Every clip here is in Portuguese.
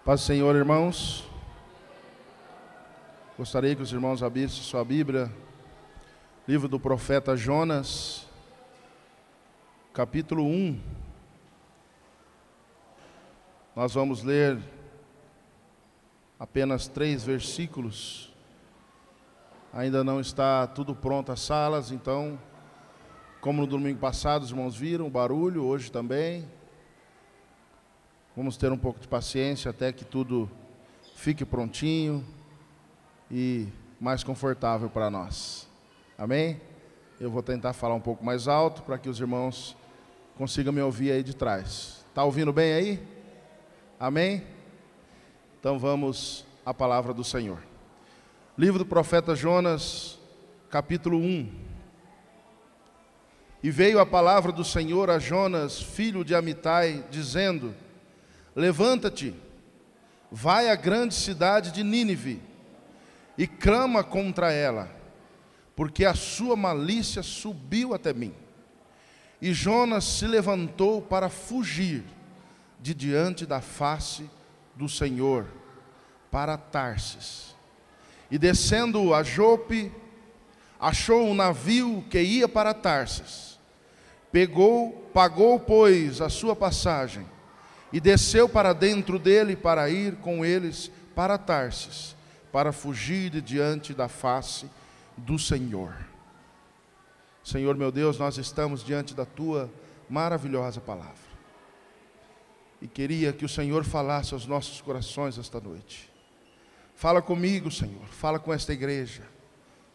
Paz do Senhor, irmãos. Gostaria que os irmãos abrissem sua Bíblia, livro do profeta Jonas, capítulo 1. Nós vamos ler apenas 3 versículos. Ainda não está tudo pronto as salas, então, como no domingo passado os irmãos viram o barulho, hoje também. Vamos ter um pouco de paciência até que tudo fique prontinho e mais confortável para nós. Amém? Eu vou tentar falar um pouco mais alto para que os irmãos consigam me ouvir aí de trás. Está ouvindo bem aí? Amém? Então vamos à palavra do Senhor. Livro do profeta Jonas, capítulo 1. E veio a palavra do Senhor a Jonas, filho de Amitai, dizendo: Levanta-te, vai à grande cidade de Nínive e clama contra ela, porque a sua malícia subiu até mim. E Jonas se levantou para fugir de diante da face do Senhor para Tarsis. E descendo a Jope, achou um navio que ia para Tarsis. Pagou, pois, a sua passagem, e desceu para dentro dele para ir com eles para Tarsis, para fugir de diante da face do Senhor. Senhor meu Deus, nós estamos diante da Tua maravilhosa palavra. E queria que o Senhor falasse aos nossos corações esta noite. Fala comigo, Senhor, fala com esta igreja.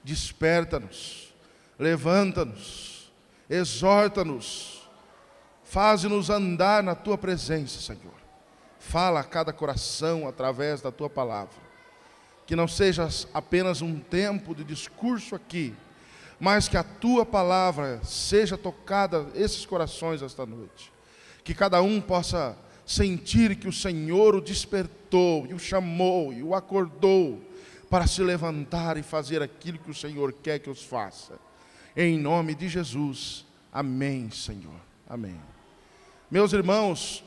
Desperta-nos, levanta-nos, exorta-nos. Faze-nos andar na Tua presença, Senhor. Fala a cada coração através da Tua palavra. Que não seja apenas um tempo de discurso aqui, mas que a Tua palavra seja tocada esses corações esta noite. Que cada um possa sentir que o Senhor o despertou, e o chamou, e o acordou para se levantar e fazer aquilo que o Senhor quer que os faça. Em nome de Jesus. Amém, Senhor. Amém. Meus irmãos,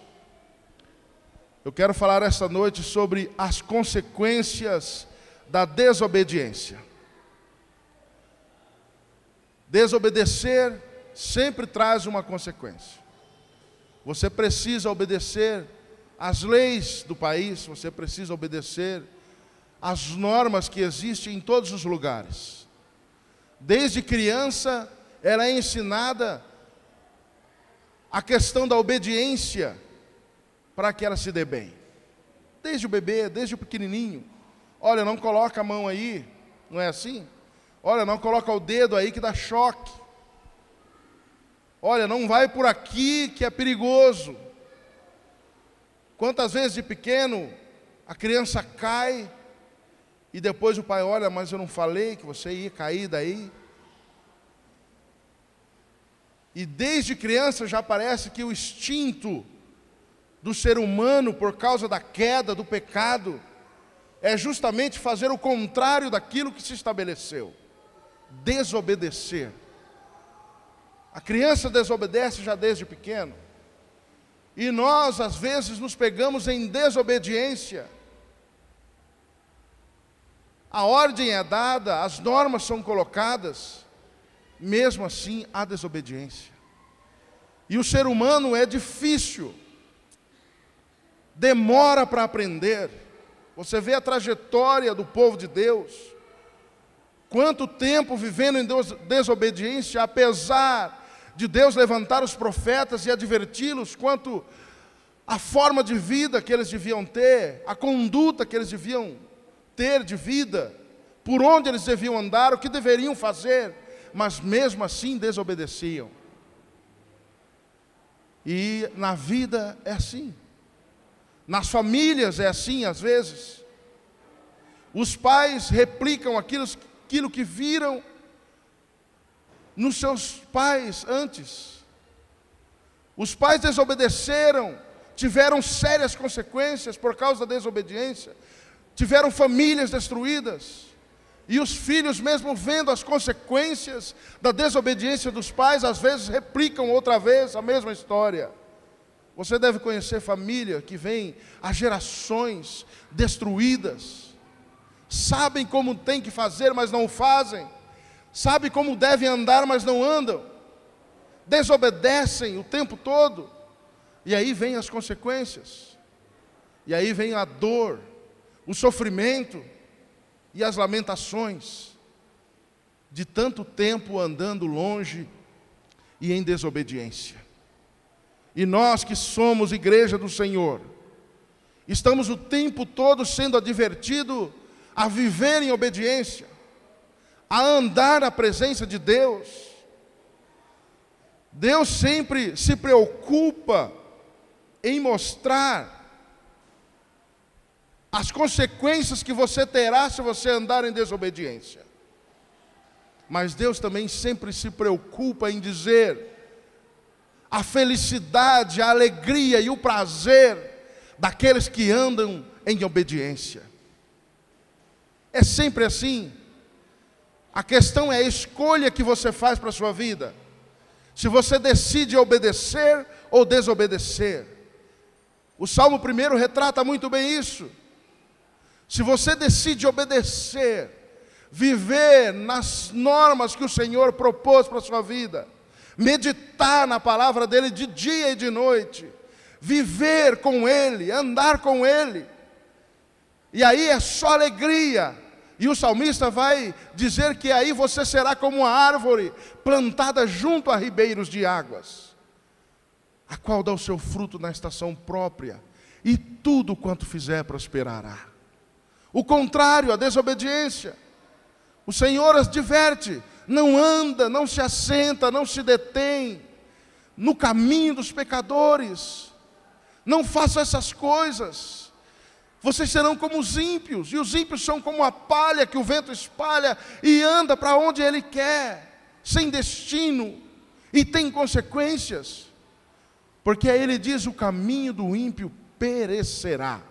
eu quero falar esta noite sobre as consequências da desobediência. Desobedecer sempre traz uma consequência. Você precisa obedecer às leis do país, você precisa obedecer às normas que existem em todos os lugares. Desde criança, ela é ensinada a questão da obediência para que ela se dê bem. Desde o bebê, desde o pequenininho. Olha, não coloca a mão aí, não é assim? Olha, não coloca o dedo aí que dá choque. Olha, não vai por aqui que é perigoso. Quantas vezes de pequeno a criança cai e depois o pai olha, mas eu não falei que você ia cair daí? E desde criança já parece que o instinto do ser humano, por causa da queda, do pecado, é justamente fazer o contrário daquilo que se estabeleceu. Desobedecer. A criança desobedece já desde pequeno. E nós, às vezes, nos pegamos em desobediência. A ordem é dada, as normas são colocadas, mesmo assim há desobediência. E o ser humano é difícil, demora para aprender. Você vê a trajetória do povo de Deus, quanto tempo vivendo em desobediência, apesar de Deus levantar os profetas e adverti-los quanto a forma de vida que eles deviam ter, a conduta que eles deviam ter de vida, por onde eles deviam andar, o que deveriam fazer, mas mesmo assim desobedeciam. E na vida é assim. Nas famílias é assim às vezes. Os pais replicam aquilo que viram nos seus pais antes. Os pais desobedeceram, tiveram sérias consequências por causa da desobediência, tiveram famílias destruídas. E os filhos, mesmo vendo as consequências da desobediência dos pais, às vezes replicam outra vez a mesma história. Você deve conhecer família que vem há gerações destruídas, sabem como tem que fazer, mas não fazem, sabem como devem andar, mas não andam, desobedecem o tempo todo, e aí vem as consequências, e aí vem a dor, o sofrimento e as lamentações de tanto tempo andando longe e em desobediência. E nós que somos igreja do Senhor, estamos o tempo todo sendo advertidos a viver em obediência, a andar na presença de Deus. Deus sempre se preocupa em mostrar as consequências que você terá se você andar em desobediência. Mas Deus também sempre se preocupa em dizer a felicidade, a alegria e o prazer daqueles que andam em obediência. É sempre assim. A questão é a escolha que você faz para a sua vida. Se você decide obedecer ou desobedecer. O Salmo 1 retrata muito bem isso. Se você decide obedecer, viver nas normas que o Senhor propôs para a sua vida, meditar na palavra dEle de dia e de noite, viver com Ele, andar com Ele, e aí é só alegria. E o salmista vai dizer que aí você será como uma árvore plantada junto a ribeiros de águas, a qual dá o seu fruto na estação própria, e tudo quanto fizer prosperará. O contrário, a desobediência, o Senhor as diverte, não anda, não se assenta, não se detém no caminho dos pecadores. Não faça essas coisas. Vocês serão como os ímpios, e os ímpios são como a palha que o vento espalha e anda para onde ele quer, sem destino, e tem consequências. Porque aí ele diz: o caminho do ímpio perecerá,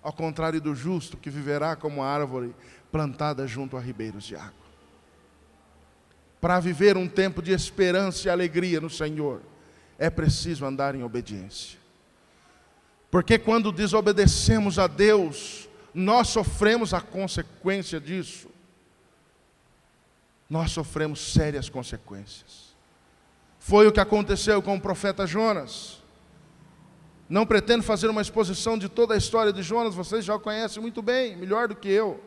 ao contrário do justo, que viverá como a árvore plantada junto a ribeiros de água. Para viver um tempo de esperança e alegria no Senhor, é preciso andar em obediência. Porque quando desobedecemos a Deus, nós sofremos a consequência disso. Nós sofremos sérias consequências. Foi o que aconteceu com o profeta Jonas. Não pretendo fazer uma exposição de toda a história de Jonas, vocês já o conhecem muito bem, melhor do que eu.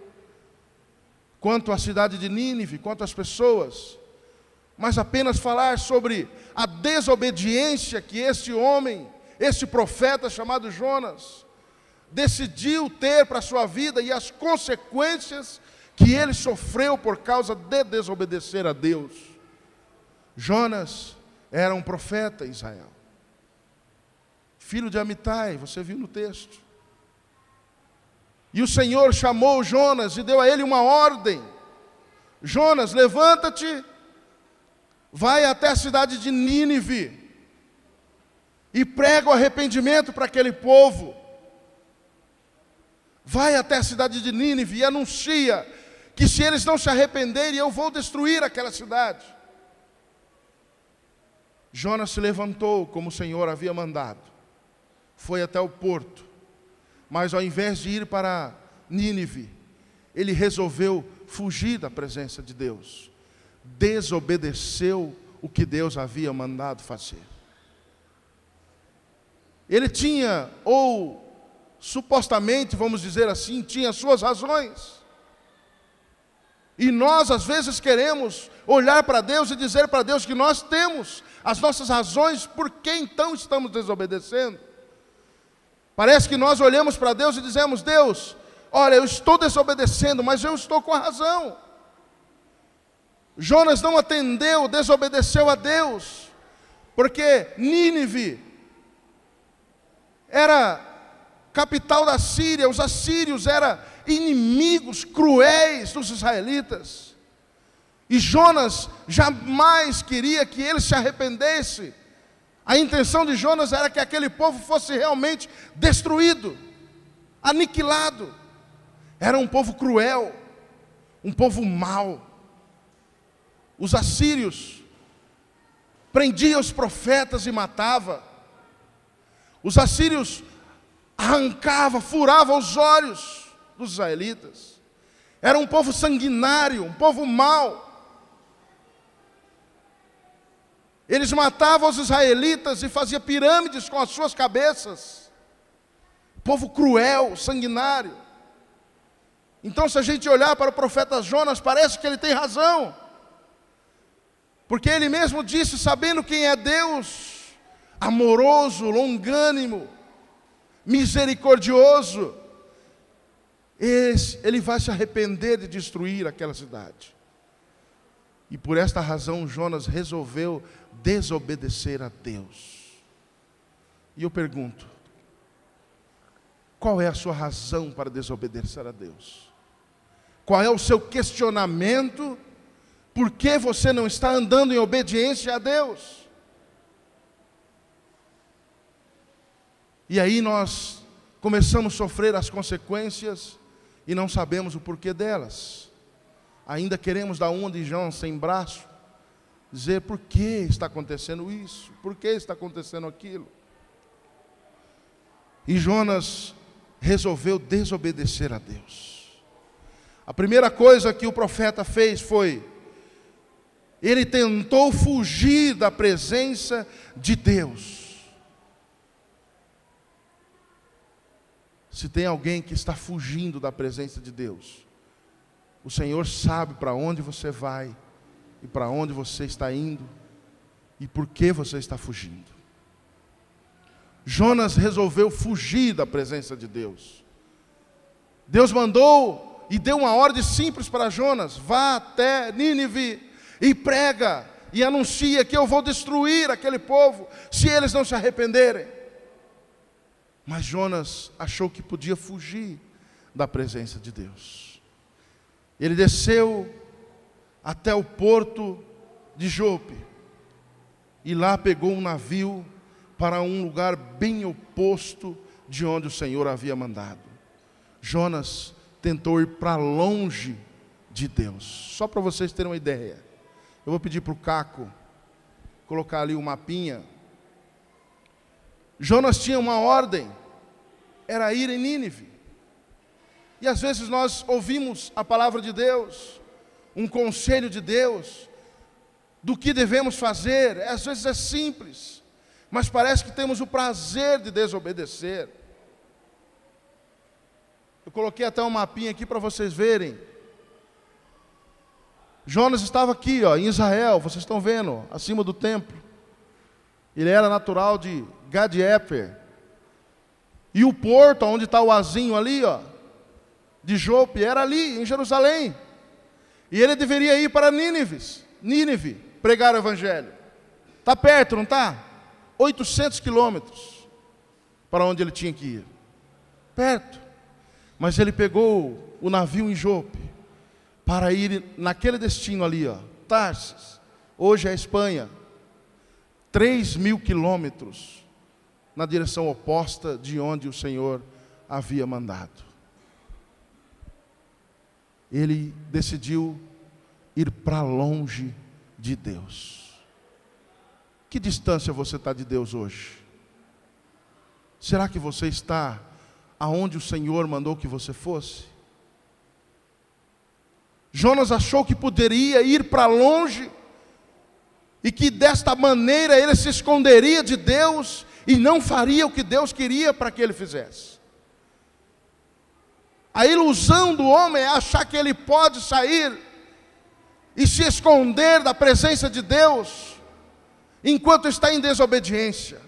Quanto à cidade de Nínive, quanto às pessoas. Mas apenas falar sobre a desobediência que este homem, este profeta chamado Jonas, decidiu ter para a sua vida e as consequências que ele sofreu por causa de desobedecer a Deus. Jonas era um profeta em Israel, filho de Amitai, você viu no texto. E o Senhor chamou Jonas e deu a ele uma ordem: Jonas, levanta-te, vai até a cidade de Nínive e prega o arrependimento para aquele povo. Vai até a cidade de Nínive e anuncia que se eles não se arrependerem, eu vou destruir aquela cidade. Jonas se levantou como o Senhor havia mandado, foi até o porto, mas ao invés de ir para Nínive, ele resolveu fugir da presença de Deus, desobedeceu o que Deus havia mandado fazer. Ele tinha, ou supostamente, vamos dizer assim, tinha suas razões. E nós às vezes queremos olhar para Deus e dizer para Deus que nós temos as nossas razões, por que então estamos desobedecendo? Parece que nós olhamos para Deus e dizemos: Deus, olha, eu estou desobedecendo, mas eu estou com a razão. Jonas não atendeu, desobedeceu a Deus, porque Nínive era capital da Síria, os assírios eram inimigos cruéis dos israelitas. E Jonas jamais queria que ele se arrependesse. A intenção de Jonas era que aquele povo fosse realmente destruído, aniquilado. Era um povo cruel, um povo mau. Os assírios prendiam os profetas e matavam. Os assírios arrancavam, furavam os olhos dos israelitas. Era um povo sanguinário, um povo mau. Eles matavam os israelitas e faziam pirâmides com as suas cabeças. Povo cruel, sanguinário. Então, se a gente olhar para o profeta Jonas, parece que ele tem razão. Porque ele mesmo disse, sabendo quem é Deus, amoroso, longânimo, misericordioso, ele vai se arrepender de destruir aquela cidade. E por esta razão Jonas resolveu desobedecer a Deus. E eu pergunto, qual é a sua razão para desobedecer a Deus? Qual é o seu questionamento? Por que você não está andando em obediência a Deus? E aí nós começamos a sofrer as consequências e não sabemos o porquê delas. Ainda queremos dar uma de João sem braço, dizer por que está acontecendo isso, por que está acontecendo aquilo. E Jonas resolveu desobedecer a Deus. A primeira coisa que o profeta fez foi, ele tentou fugir da presença de Deus. Se tem alguém que está fugindo da presença de Deus, o Senhor sabe para onde você vai, e para onde você está indo, e por que você está fugindo. Jonas resolveu fugir da presença de Deus. Deus mandou e deu uma ordem simples para Jonas: vá até Nínive e prega, e anuncia que eu vou destruir aquele povo, se eles não se arrependerem. Mas Jonas achou que podia fugir da presença de Deus. Ele desceu até o porto de Jope, e lá pegou um navio para um lugar bem oposto de onde o Senhor havia mandado. Jonas tentou ir para longe de Deus. Só para vocês terem uma ideia, eu vou pedir para o Caco colocar ali o mapinha. Jonas tinha uma ordem, era ir em Nínive. E às vezes nós ouvimos a palavra de Deus, um conselho de Deus, do que devemos fazer. Às vezes é simples, mas parece que temos o prazer de desobedecer. Eu coloquei até um mapinha aqui para vocês verem. Jonas estava aqui, ó, em Israel, vocês estão vendo, acima do templo. Ele era natural de Gad-Efer. E o porto, onde está o azinho ali, ó, de Jope, era ali, em Jerusalém. E ele deveria ir para Nínive, pregar o evangelho. Está perto, não está? 800 quilômetros para onde ele tinha que ir. Perto. Mas ele pegou o navio em Jope para ir naquele destino ali, ó, Tarsis. Hoje é a Espanha. 3.000 quilômetros na direção oposta de onde o Senhor havia mandado. Ele decidiu ir para longe de Deus. Que distância você está de Deus hoje? Será que você está aonde o Senhor mandou que você fosse? Jonas achou que poderia ir para longe, e que desta maneira ele se esconderia de Deus, e não faria o que Deus queria para que ele fizesse. A ilusão do homem é achar que ele pode sair e se esconder da presença de Deus, enquanto está em desobediência.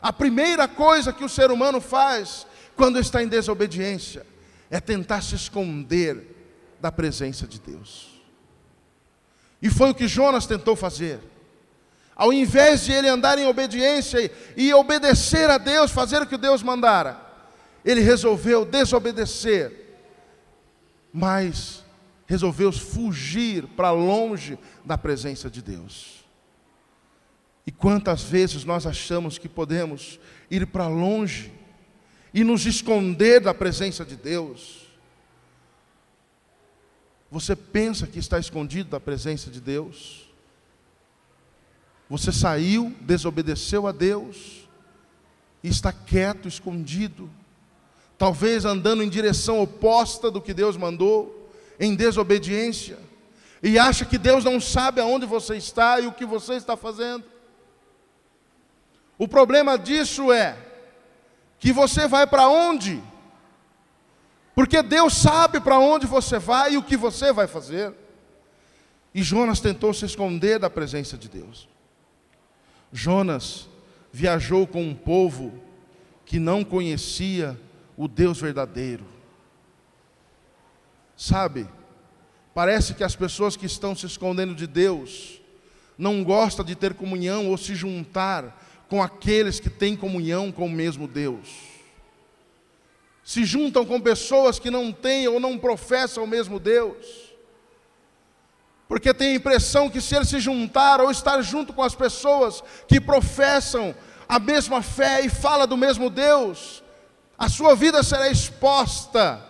A primeira coisa que o ser humano faz quando está em desobediência é tentar se esconder da presença de Deus. E foi o que Jonas tentou fazer. Ao invés de ele andar em obediência e obedecer a Deus, fazer o que Deus mandara, ele resolveu desobedecer, mas resolveu fugir para longe da presença de Deus. E quantas vezes nós achamos que podemos ir para longe e nos esconder da presença de Deus? Você pensa que está escondido da presença de Deus? Você saiu, desobedeceu a Deus e está quieto, escondido, talvez andando em direção oposta do que Deus mandou, em desobediência, e acha que Deus não sabe aonde você está e o que você está fazendo. O problema disso é que você vai para onde? Porque Deus sabe para onde você vai e o que você vai fazer. E Jonas tentou se esconder da presença de Deus. Jonas viajou com um povo que não conhecia o Deus verdadeiro. Sabe, parece que as pessoas que estão se escondendo de Deus não gostam de ter comunhão ou se juntar com aqueles que têm comunhão com o mesmo Deus. Se juntam com pessoas que não têm ou não professam o mesmo Deus, porque tem a impressão que se ele se juntar ou estar junto com as pessoas que professam a mesma fé e falam do mesmo Deus, a sua vida será exposta.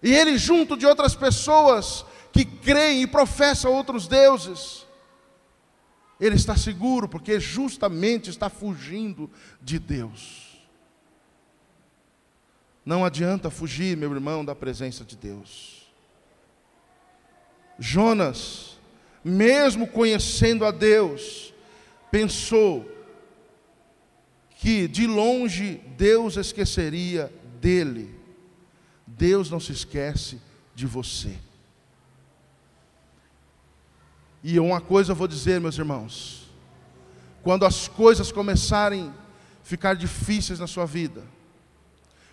E ele junto de outras pessoas que creem e professam outros deuses, ele está seguro, porque justamente está fugindo de Deus. Não adianta fugir, meu irmão, da presença de Deus. Jonas, mesmo conhecendo a Deus, pensou que de longe Deus esqueceria dele. Deus não se esquece de você. E uma coisa eu vou dizer, meus irmãos: quando as coisas começarem a ficar difíceis na sua vida,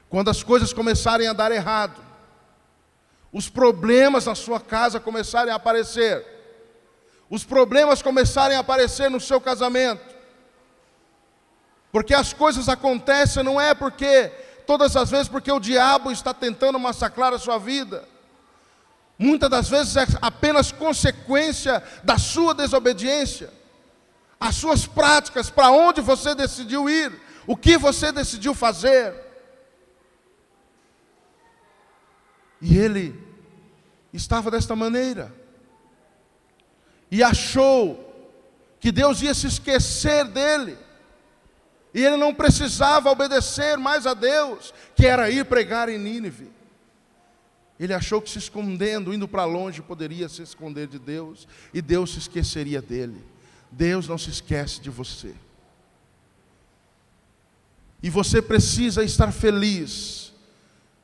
quando as coisas começarem a dar errado, os problemas na sua casa começarem a aparecer, os problemas começarem a aparecer no seu casamento, porque as coisas acontecem não é porque, todas as vezes, porque o diabo está tentando massacrar a sua vida. Muitas das vezes é apenas consequência da sua desobediência, as suas práticas, para onde você decidiu ir, o que você decidiu fazer. E ele estava desta maneira, e achou que Deus ia se esquecer dele, e ele não precisava obedecer mais a Deus, que era ir pregar em Nínive. Ele achou que se escondendo, indo para longe, poderia se esconder de Deus, e Deus se esqueceria dele. Deus não se esquece de você. E você precisa estar feliz.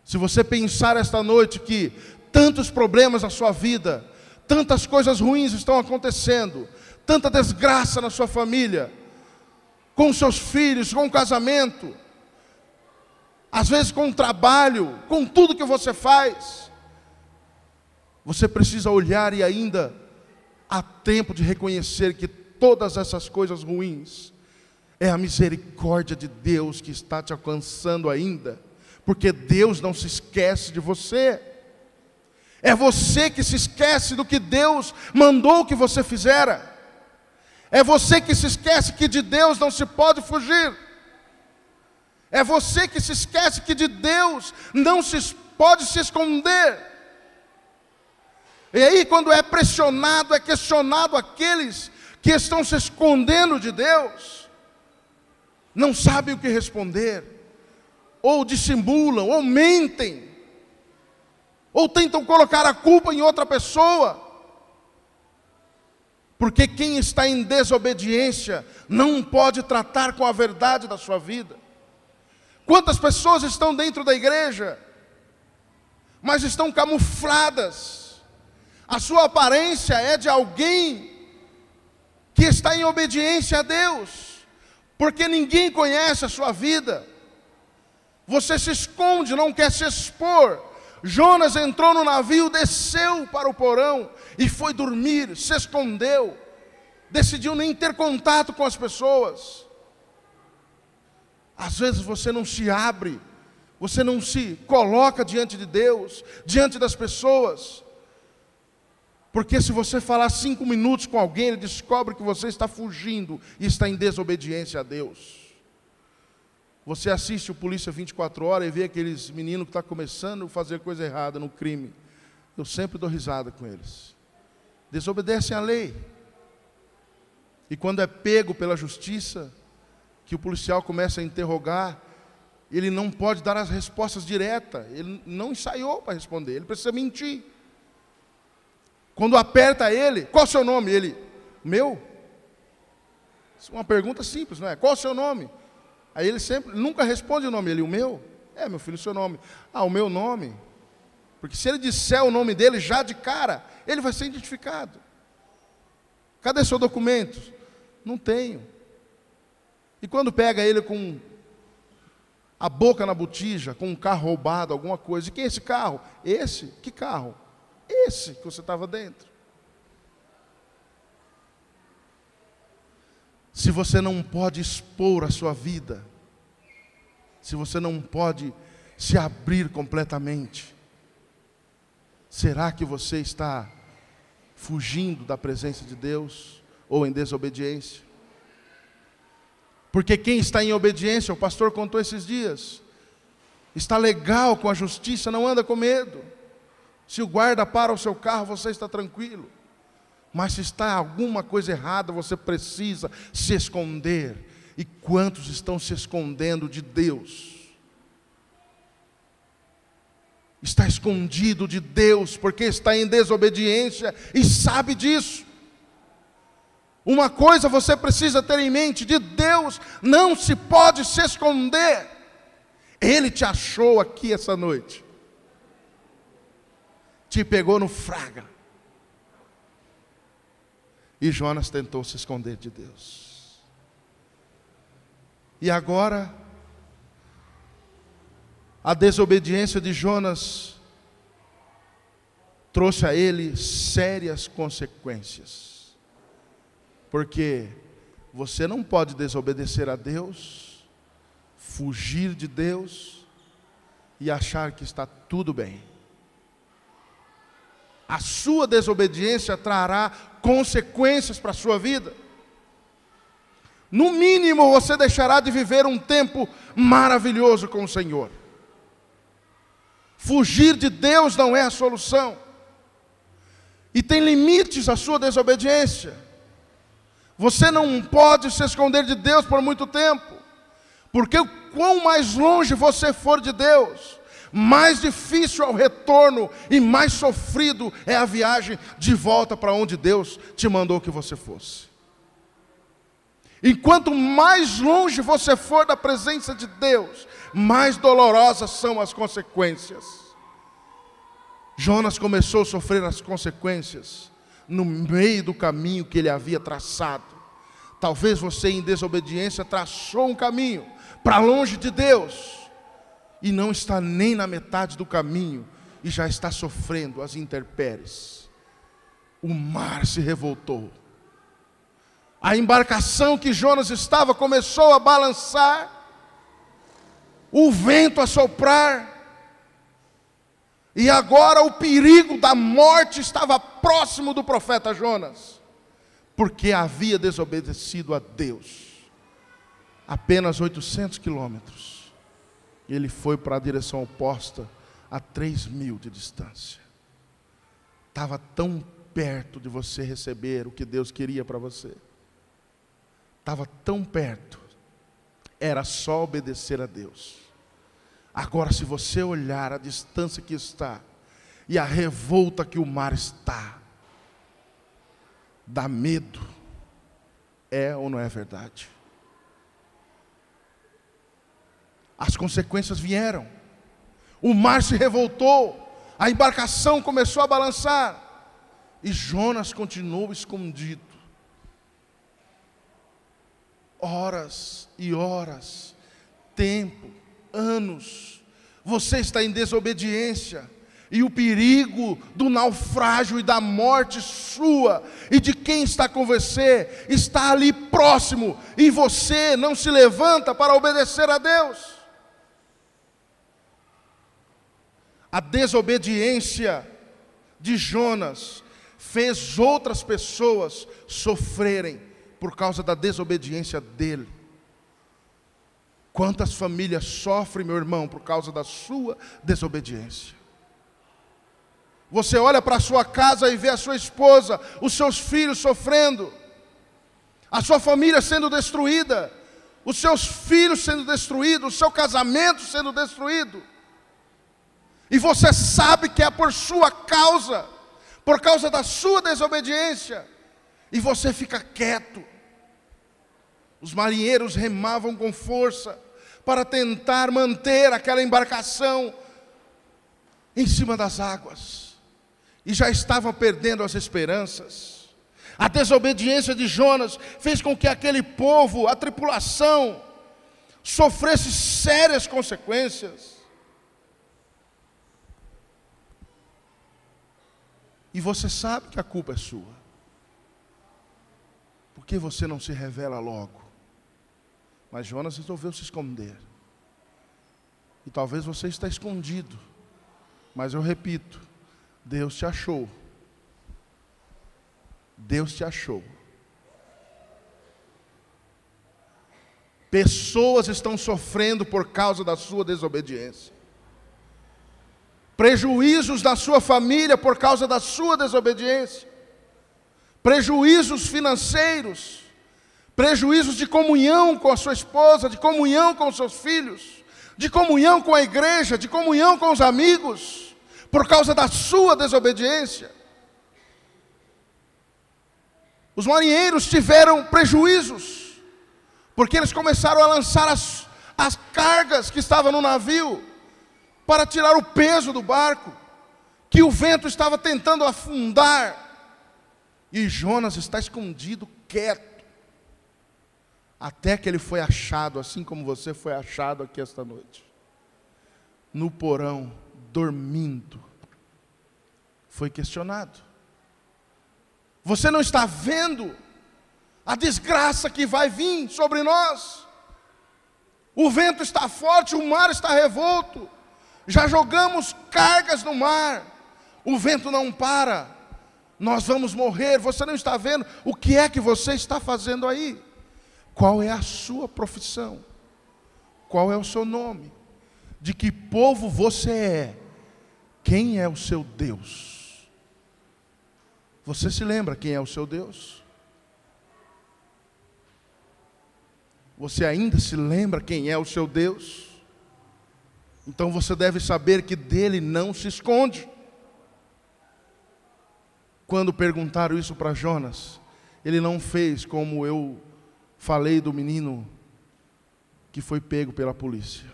Se você pensar esta noite que tantos problemas na sua vida, tantas coisas ruins estão acontecendo, tanta desgraça na sua família, com seus filhos, com o casamento, às vezes com o trabalho, com tudo que você faz, você precisa olhar e ainda há tempo de reconhecer que todas essas coisas ruins é a misericórdia de Deus que está te alcançando ainda, porque Deus não se esquece de você. É você que se esquece do que Deus mandou que você fizera. É você que se esquece que de Deus não se pode fugir. É você que se esquece que de Deus não se pode se esconder. E aí, quando é pressionado, é questionado aqueles que estão se escondendo de Deus, não sabem o que responder, ou dissimulam, ou mentem, ou tentam colocar a culpa em outra pessoa, porque quem está em desobediência não pode tratar com a verdade da sua vida. Quantas pessoas estão dentro da igreja, mas estão camufladas, a sua aparência é de alguém que está em obediência a Deus, porque ninguém conhece a sua vida. Você se esconde, não quer se expor. Jonas entrou no navio, desceu para o porão e foi dormir, se escondeu, decidiu nem ter contato com as pessoas. Às vezes você não se abre, você não se coloca diante de Deus, diante das pessoas, porque se você falar 5 minutos com alguém, ele descobre que você está fugindo e está em desobediência a Deus. Você assiste o Polícia 24 Horas e vê aqueles meninos que estão começando a fazer coisa errada no crime. Eu sempre dou risada com eles. Desobedecem à lei. E quando é pego pela justiça, que o policial começa a interrogar, ele não pode dar as respostas diretas, ele não ensaiou para responder, ele precisa mentir. Quando aperta ele, qual é o seu nome? Ele, meu? Isso é uma pergunta simples, não é? Qual é o seu nome? Aí ele nunca responde o nome, ele, o meu? É, meu filho, o seu nome. Ah, o meu nome? Porque se ele disser o nome dele já de cara, ele vai ser identificado. Cadê seu documento? Não tenho. E quando pega ele com a boca na botija, com um carro roubado, alguma coisa, e quem é esse carro? Esse? Que carro? Esse que você estava dentro. Se você não pode expor a sua vida, se você não pode se abrir completamente, será que você está fugindo da presença de Deus ou em desobediência? Porque quem está em obediência, o pastor contou esses dias, está legal com a justiça, não anda com medo. Se o guarda para o seu carro, você está tranquilo. Mas se está alguma coisa errada, você precisa se esconder. E quantos estão se escondendo de Deus? Está escondido de Deus, porque está em desobediência e sabe disso. Uma coisa você precisa ter em mente: de Deus não se pode se esconder. Ele te achou aqui essa noite, te pegou no fraga. E Jonas tentou se esconder de Deus. E agora, a desobediência de Jonas trouxe a ele sérias consequências. Porque você não pode desobedecer a Deus, fugir de Deus e achar que está tudo bem. A sua desobediência trará consequências para a sua vida. No mínimo, você deixará de viver um tempo maravilhoso com o Senhor. Fugir de Deus não é a solução. E tem limites a sua desobediência. Você não pode se esconder de Deus por muito tempo. Porque quanto mais longe você for de Deus, mais difícil é o retorno e mais sofrido é a viagem de volta para onde Deus te mandou que você fosse. Enquanto mais longe você for da presença de Deus, mais dolorosas são as consequências. Jonas começou a sofrer as consequências no meio do caminho que ele havia traçado. Talvez você, em desobediência, traçou um caminho para longe de Deus e não está nem na metade do caminho e já está sofrendo as intempéries. O mar se revoltou. A embarcação que Jonas estava começou a balançar, o vento a soprar, e agora o perigo da morte estava próximo do profeta Jonas, porque havia desobedecido a Deus. Apenas 800 quilômetros, ele foi para a direção oposta, a 3.000 de distância. Estava tão perto de você receber o que Deus queria para você. Estava tão perto, era só obedecer a Deus. Agora, se você olhar a distância que está e a revolta que o mar está, dá medo. É ou não é verdade? As consequências vieram. O mar se revoltou, a embarcação começou a balançar, e Jonas continuou escondido. Horas e horas, tempo, anos, você está em desobediência, e o perigo do naufrágio e da morte sua, e de quem está com você, está ali próximo, e você não se levanta para obedecer a Deus. A desobediência de Jonas fez outras pessoas sofrerem por causa da desobediência dele. Quantas famílias sofrem, meu irmão, por causa da sua desobediência? Você olha para a sua casa e vê a sua esposa, os seus filhos sofrendo, a sua família sendo destruída. os seus filhos sendo destruídos, o seu casamento sendo destruído. E você sabe que é por sua causa, por causa da sua desobediência, e você fica quieto. Os marinheiros remavam com força para tentar manter aquela embarcação em cima das águas, e já estavam perdendo as esperanças. A desobediência de Jonas fez com que aquele povo, a tripulação, sofresse sérias consequências. E você sabe que a culpa é sua. Por que você não se revela logo? Mas Jonas resolveu se esconder. E talvez você está escondido. Mas eu repito, Deus te achou. Deus te achou. Pessoas estão sofrendo por causa da sua desobediência. Prejuízos da sua família por causa da sua desobediência. Prejuízos financeiros. Prejuízos de comunhão com a sua esposa, de comunhão com os seus filhos, de comunhão com a igreja, de comunhão com os amigos, por causa da sua desobediência. Os marinheiros tiveram prejuízos, porque eles começaram a lançar as cargas que estavam no navio, para tirar o peso do barco, que o vento estava tentando afundar. E Jonas está escondido, quieto, até que ele foi achado, assim como você foi achado aqui esta noite, no porão, dormindo. Foi questionado: você não está vendo a desgraça que vai vir sobre nós? O vento está forte, o mar está revolto, já jogamos cargas no mar, o vento não para, nós vamos morrer. Você não está vendo o que é que você está fazendo aí? Qual é a sua profissão? Qual é o seu nome? De que povo você é? Quem é o seu Deus? Você se lembra quem é o seu Deus? Você ainda se lembra quem é o seu Deus? Então você deve saber que dele não se esconde. Quando perguntaram isso para Jonas, ele não fez como eu falei do menino que foi pego pela polícia.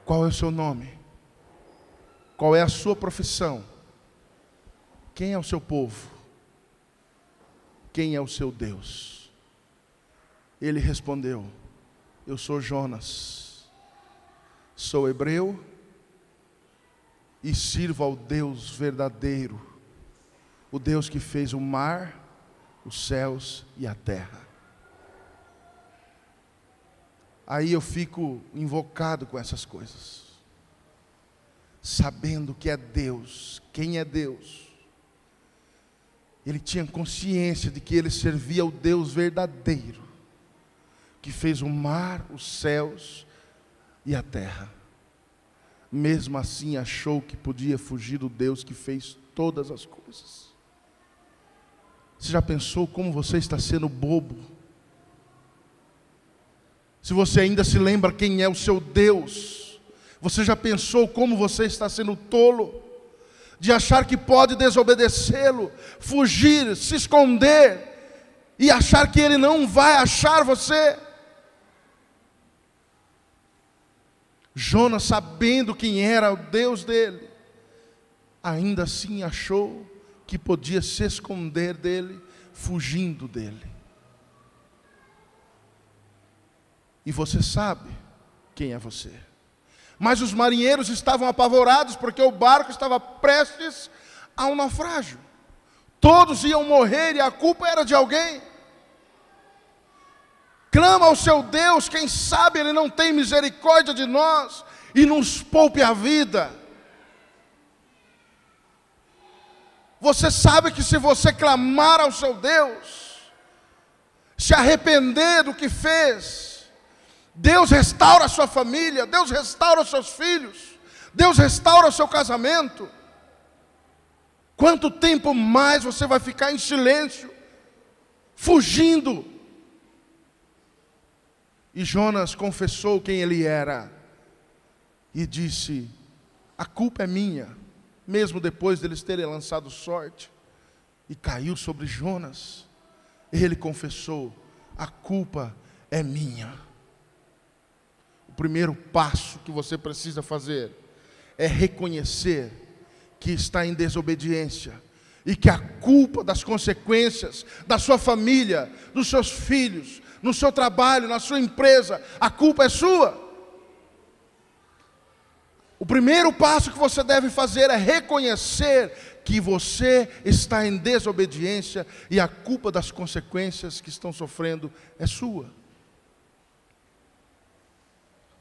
Qual é o seu nome? Qual é a sua profissão? Quem é o seu povo? Quem é o seu Deus? Ele respondeu: eu sou Jonas. Sou hebreu e sirvo ao Deus verdadeiro, o Deus que fez o mar, os céus e a terra. Aí eu fico invocado com essas coisas, sabendo que é Deus. Quem é Deus? Ele tinha consciência de que ele servia ao Deus verdadeiro, que fez o mar, os céus e a terra. Mesmo assim achou que podia fugir do Deus que fez todas as coisas. Você já pensou como você está sendo bobo? Se você ainda se lembra quem é o seu Deus, você já pensou como você está sendo tolo? De achar que pode desobedecê-lo, fugir, se esconder, e achar que ele não vai achar você? Jonas, sabendo quem era o Deus dele, ainda assim achou que podia se esconder dele, fugindo dele. E você sabe quem é você. Mas os marinheiros estavam apavorados, porque o barco estava prestes a um naufrágio. Todos iam morrer e a culpa era de alguém. Clama ao seu Deus, quem sabe Ele não tem misericórdia de nós e nos poupe a vida. Você sabe que se você clamar ao seu Deus, se arrepender do que fez, Deus restaura a sua família, Deus restaura os seus filhos, Deus restaura o seu casamento. Quanto tempo mais você vai ficar em silêncio, fugindo? E Jonas confessou quem ele era e disse: a culpa é minha, mesmo depois deles terem lançado sorte. E caiu sobre Jonas. Ele confessou: a culpa é minha. O primeiro passo que você precisa fazer é reconhecer que está em desobediência e que a culpa das consequências da sua família, dos seus filhos, no seu trabalho, na sua empresa, a culpa é sua. O primeiro passo que você deve fazer é reconhecer que você está em desobediência e a culpa das consequências que estão sofrendo é sua.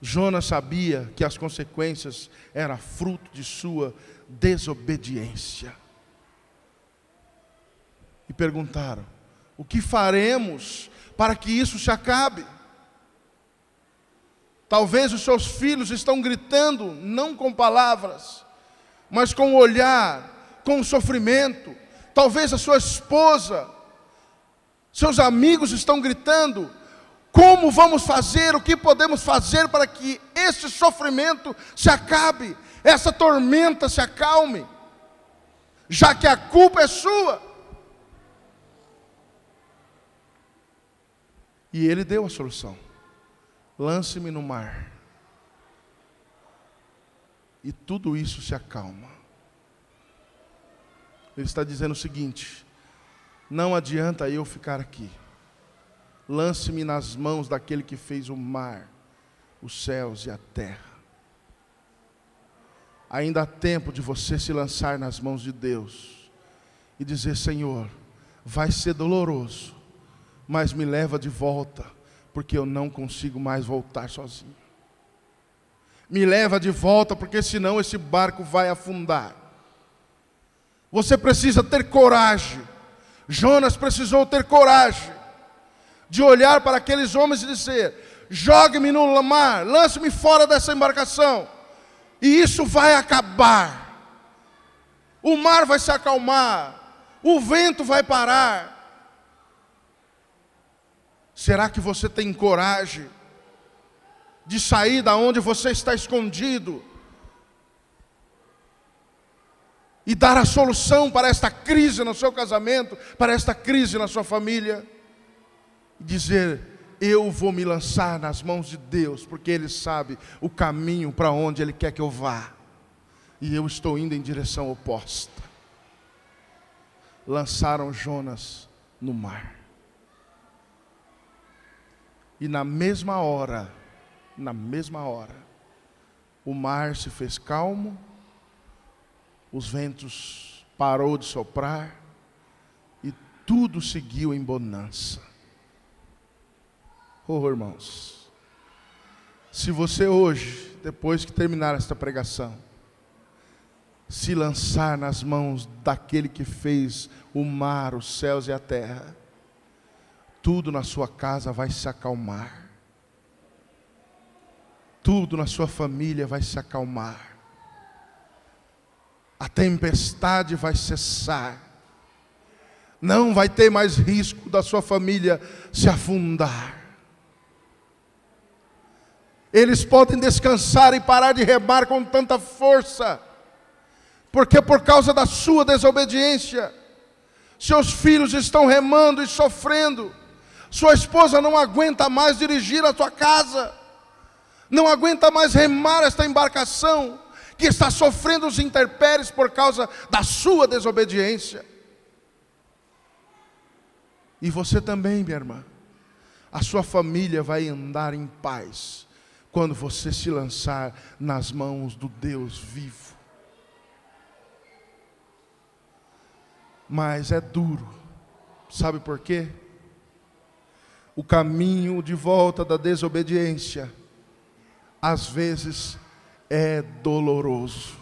Jonas sabia que as consequências eram fruto de sua desobediência. E perguntaram: o que faremos para que isso se acabe? Talvez os seus filhos estão gritando, não com palavras, mas com o olhar, com o sofrimento. Talvez a sua esposa, seus amigos estão gritando: como vamos fazer, o que podemos fazer para que este sofrimento se acabe, essa tormenta se acalme, já que a culpa é sua. E ele deu a solução: lance-me no mar, e tudo isso se acalma. Ele está dizendo o seguinte: não adianta eu ficar aqui, lance-me nas mãos daquele que fez o mar, os céus e a terra. Ainda há tempo de você se lançar nas mãos de Deus e dizer: Senhor, vai ser doloroso, mas me leva de volta, porque eu não consigo mais voltar sozinho. Me leva de volta, porque senão esse barco vai afundar. Você precisa ter coragem. Jonas precisou ter coragem de olhar para aqueles homens e dizer: jogue-me no mar, lance-me fora dessa embarcação, e isso vai acabar. O mar vai se acalmar, o vento vai parar. Será que você tem coragem de sair da onde você está escondido e dar a solução para esta crise no seu casamento, para esta crise na sua família? E dizer: eu vou me lançar nas mãos de Deus, porque Ele sabe o caminho para onde Ele quer que eu vá, e eu estou indo em direção oposta. Lançaram Jonas no mar. E na mesma hora, o mar se fez calmo, os ventos parou de soprar e tudo seguiu em bonança. Oh, irmãos, se você hoje, depois que terminar esta pregação, se lançar nas mãos daquele que fez o mar, os céus e a terra, tudo na sua casa vai se acalmar. Tudo na sua família vai se acalmar. A tempestade vai cessar. Não vai ter mais risco da sua família se afundar. Eles podem descansar e parar de remar com tanta força, porque por causa da sua desobediência, seus filhos estão remando e sofrendo. Sua esposa não aguenta mais dirigir a sua casa, não aguenta mais remar esta embarcação, que está sofrendo os intempéries por causa da sua desobediência. E você também, minha irmã, a sua família vai andar em paz, quando você se lançar nas mãos do Deus vivo. Mas é duro, sabe por quê? O caminho de volta da desobediência, às vezes, é doloroso.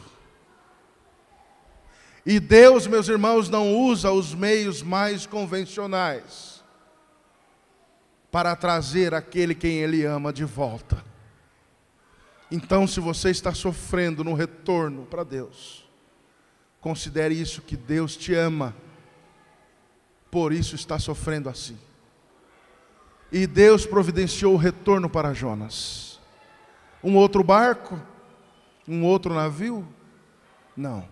E Deus, meus irmãos, não usa os meios mais convencionais para trazer aquele quem Ele ama de volta. Então, se você está sofrendo no retorno para Deus, considere isso, que Deus te ama, por isso está sofrendo assim. E Deus providenciou o retorno para Jonas. Um outro barco? Um outro navio? Não.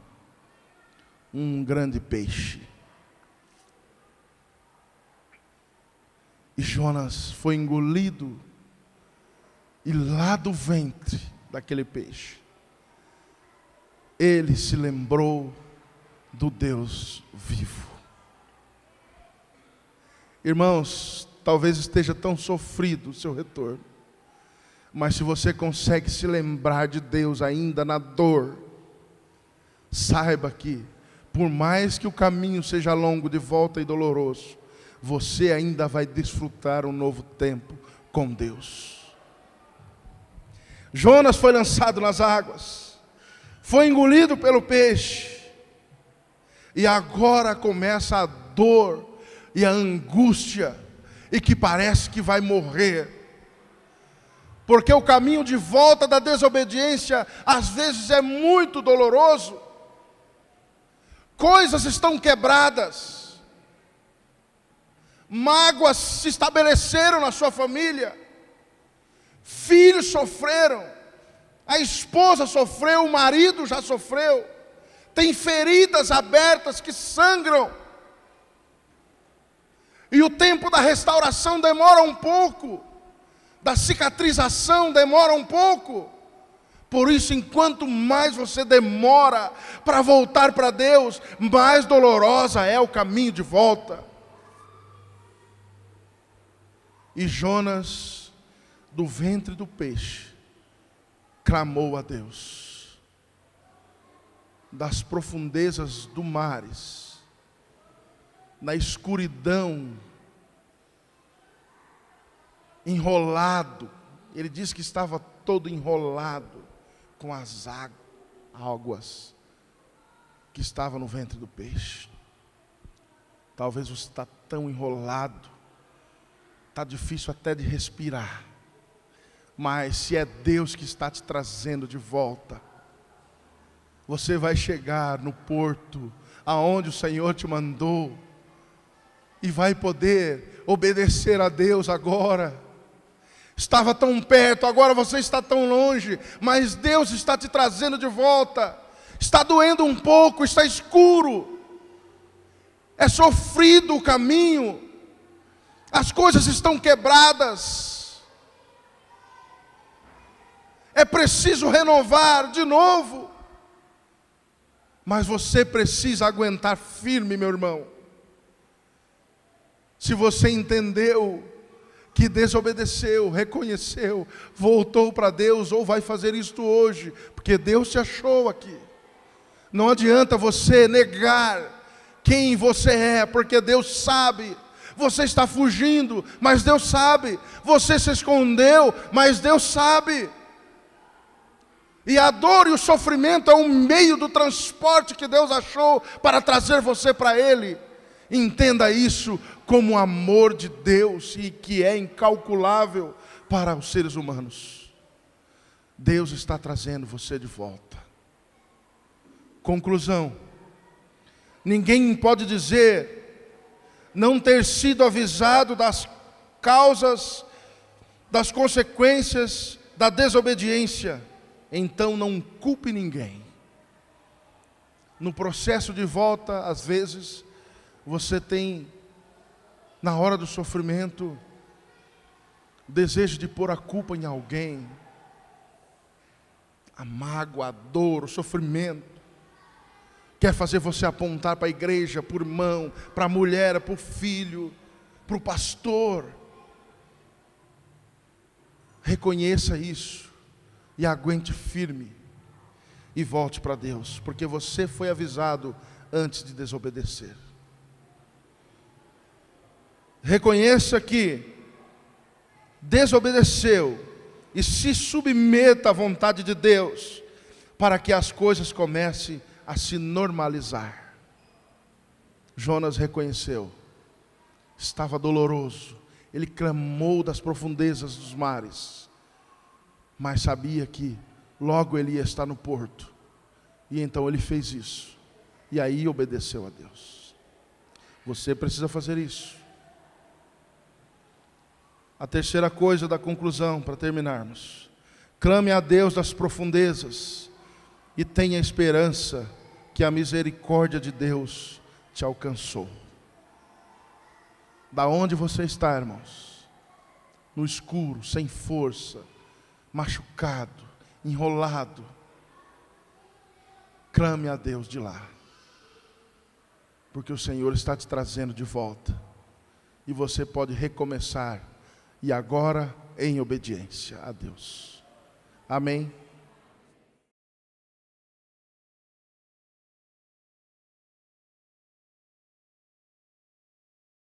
Um grande peixe. E Jonas foi engolido. E lá do ventre daquele peixe, ele se lembrou do Deus vivo. Irmãos, talvez esteja tão sofrido o seu retorno, mas se você consegue se lembrar de Deus ainda na dor, saiba que, por mais que o caminho seja longo de volta e doloroso, você ainda vai desfrutar um novo tempo com Deus. Jonas foi lançado nas águas, foi engolido pelo peixe, e agora começa a dor e a angústia, e que parece que vai morrer, porque o caminho de volta da desobediência às vezes é muito doloroso. Coisas estão quebradas, mágoas se estabeleceram na sua família, filhos sofreram, a esposa sofreu, o marido já sofreu, tem feridas abertas que sangram, e o tempo da restauração demora um pouco, da cicatrização demora um pouco. Por isso, enquanto mais você demora para voltar para Deus, mais dolorosa é o caminho de volta. E Jonas, do ventre do peixe, clamou a Deus. Das profundezas do mares, na escuridão, enrolado, ele diz que estava todo enrolado com as águas que estavam no ventre do peixe. Talvez você está tão enrolado, está difícil até de respirar, mas se é Deus que está te trazendo de volta, você vai chegar no porto aonde o Senhor te mandou, e vai poder obedecer a Deus agora. Estava tão perto, agora você está tão longe, mas Deus está te trazendo de volta. Está doendo um pouco, está escuro, é sofrido o caminho, as coisas estão quebradas, é preciso renovar de novo, mas você precisa aguentar firme, meu irmão. Se você entendeu que desobedeceu, reconheceu, voltou para Deus, ou vai fazer isto hoje, porque Deus te achou aqui. Não adianta você negar quem você é, porque Deus sabe. Você está fugindo, mas Deus sabe. Você se escondeu, mas Deus sabe. E a dor e o sofrimento é um meio do transporte que Deus achou para trazer você para Ele. Entenda isso como o amor de Deus, e que é incalculável para os seres humanos. Deus está trazendo você de volta. Conclusão: ninguém pode dizer não ter sido avisado das causas, das consequências da desobediência. Então não culpe ninguém. No processo de volta, às vezes, você tem, na hora do sofrimento, desejo de pôr a culpa em alguém. A mágoa, a dor, o sofrimento quer fazer você apontar para a igreja, para o irmão, para a mulher, para o filho, para o pastor. Reconheça isso e aguente firme e volte para Deus, porque você foi avisado antes de desobedecer. Reconheça que desobedeceu e se submeta à vontade de Deus, para que as coisas comecem a se normalizar. Jonas reconheceu, estava doloroso, ele clamou das profundezas dos mares, mas sabia que logo ele ia estar no porto, e então ele fez isso, e aí obedeceu a Deus. Você precisa fazer isso. A terceira coisa da conclusão, para terminarmos: clame a Deus das profundezas e tenha esperança que a misericórdia de Deus te alcançou. Da onde você está, irmãos? No escuro, sem força, machucado, enrolado. Clame a Deus de lá, porque o Senhor está te trazendo de volta, e você pode recomeçar, e agora em obediência a Deus. Amém?